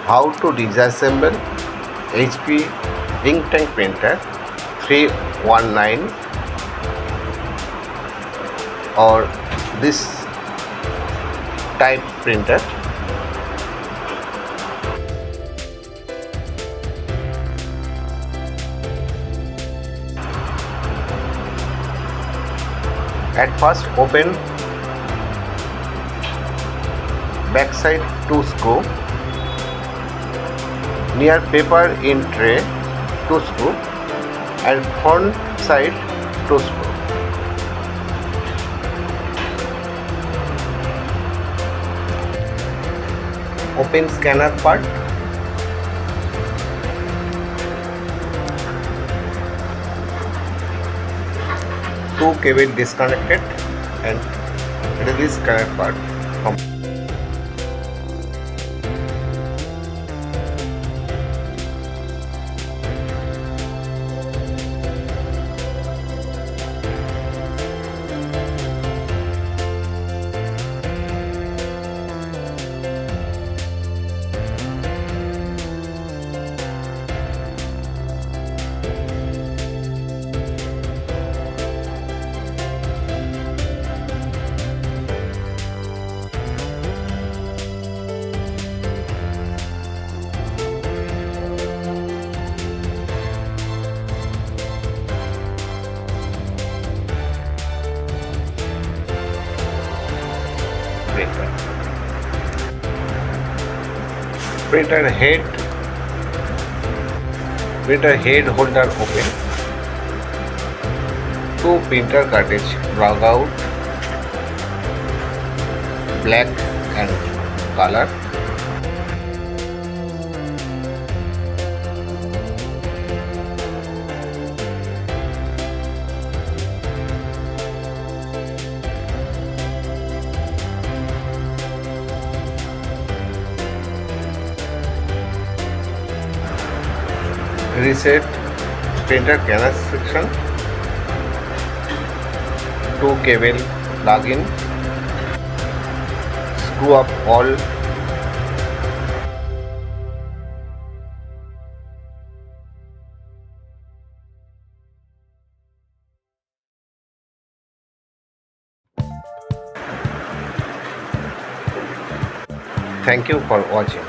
how to disassemble HP ink tank printer 319 or this type printer. At first open backside to screw, near paper in tray to screw and front side to screw. Open scanner part. Two cable disconnected and release scanner part. Printer head holder open. Two printer cartridge drag out, black and color. Reset printer canal section. Two cable plug in. Screw up all. Thank you for watching.